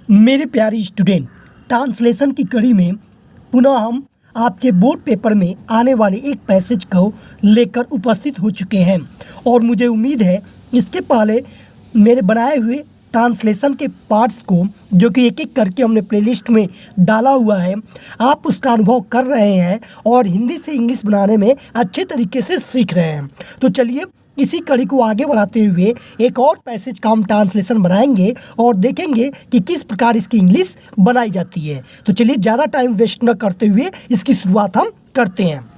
मेरे प्यारे student, translation की कड़ी में पुनः हम आपके बोर्ड पेपर में आने वाले एक पैसेज को लेकर उपस्थित हो चुके हैं और मुझे उम्मीद है इसके पहले मेरे बनाए हुए ट्रांसलेशन के पार्ट्स को, जो कि एक एक करके हमने प्लेलिस्ट में डाला हुआ है, आप उसका अनुभव कर रहे हैं और हिंदी से इंग्लिश बनाने में अच्छे तरीके से सीख रहे हैं। तो चलिए इसी कड़ी को आगे बढ़ाते हुए एक और पैसेज का हम ट्रांसलेशन बनाएंगे और देखेंगे कि किस प्रकार इसकी इंग्लिश बनाई जाती है। तो चलिए ज़्यादा टाइम वेस्ट न करते हुए इसकी शुरुआत हम करते हैं।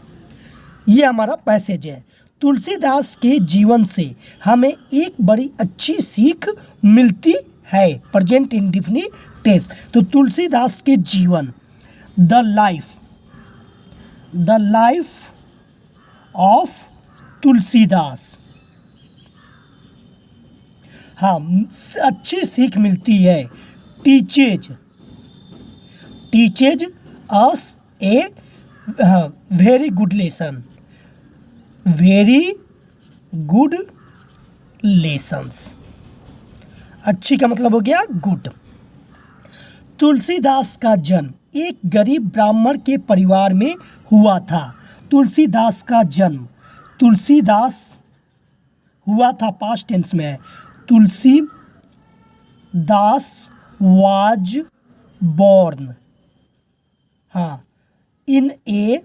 ये हमारा पैसेज है। तुलसीदास के जीवन से हमें एक बड़ी अच्छी सीख मिलती है। Present indefinite tense. तो तुलसीदास के जीवन, द लाइफ ऑफ तुलसीदास, हाँ, अच्छी सीख मिलती है। Teaches us a very good lesson, very good lessons. अच्छी का मतलब हो गया गुड। तुलसीदास का जन्म एक गरीब ब्राह्मण के परिवार में हुआ था। तुलसीदास का जन्म, तुलसीदास हुआ था, पास्ट टेंस में है। तुलसी दास वाज बॉर्न, हाँ, इन ए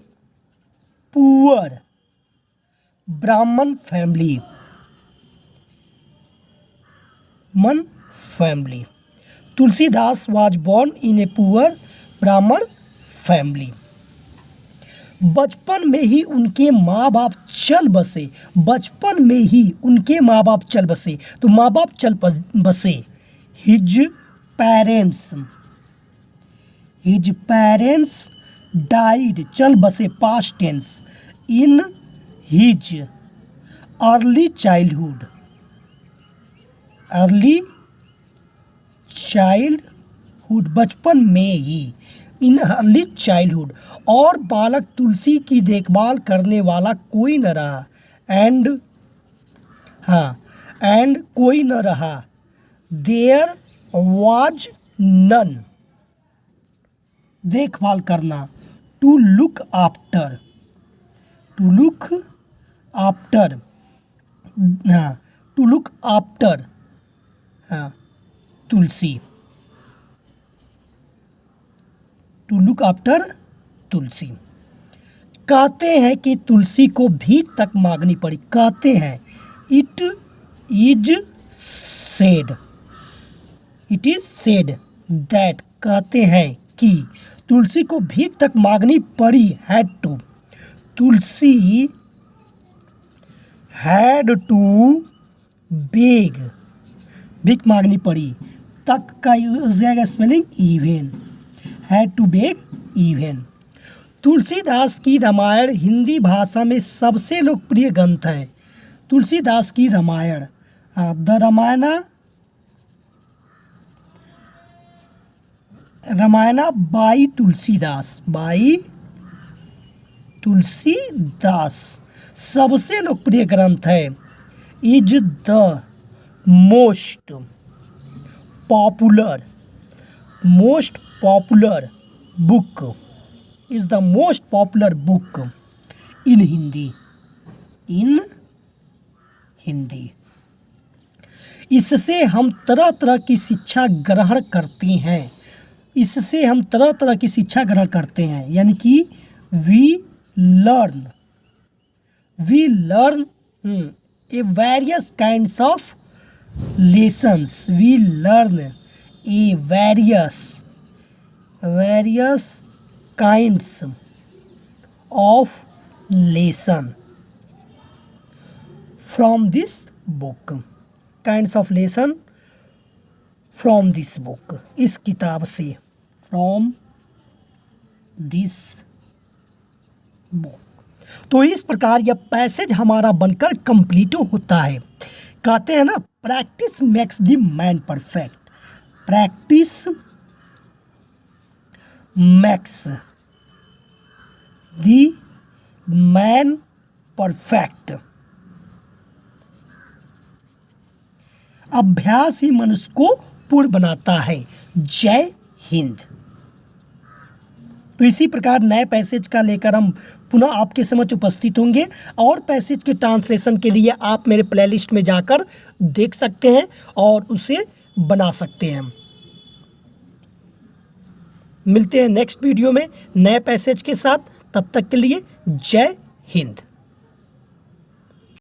पुअर ब्राह्मण family, Tulsidas was born in a poor ब्राह्मण फैमिली। बचपन में ही उनके माँ बाप चल बसे। बचपन में ही उनके माँ बाप चल बसे। तो माँ बाप चल बसे। हिज पेरेंट्स डाइड, चल बसे past tense, in his early childhood, बचपन में ही, इन अर्ली चाइल्डहुड। और बालक तुलसी की देखभाल करने वाला कोई न रहा। एंड कोई न रहा। देयर वाज नन, देखभाल करना। To look after, tulsi, to look after tulsi. कहते हैं कि तुलसी को भीख तक मांगनी पड़ी। कहते हैं, इट इज सेड दैट, कहते हैं कि तुलसी को भीख तक मांगनी पड़ी। तुलसी हैड टू बेग, भीख मांगनी पड़ी। तक का हो जाएगा spelling even, had to beg even. Tulsidas की रामायण हिंदी भाषा में सबसे लोकप्रिय ग्रंथ है। तुलसीदास की रामायण, द रामायण बाई तुलसीदास सबसे लोकप्रिय ग्रंथ है। Is the most popular book, is the most popular book in Hindi. इससे हम तरह तरह की शिक्षा ग्रहण करते हैं। यानी कि we learn a various kinds of lessons. We learn a various kinds of lesson from this book. इस किताब से, from this book। तो इस प्रकार यह पैसेज हमारा बनकर कंप्लीट होता है। कहते हैं ना, practice makes the man perfect. Practice makes the man perfect। अभ्यास ही मनुष्य को पूर्ण बनाता है। जय हिंद। तो इसी प्रकार नए पैसेज का लेकर हम पुनः आपके समक्ष उपस्थित होंगे और पैसेज के ट्रांसलेशन के लिए आप मेरे प्लेलिस्ट में जाकर देख सकते हैं और उसे बना सकते हैं। मिलते हैं नेक्स्ट वीडियो में नए पैसेज के साथ। तब तक के लिए जय हिंद।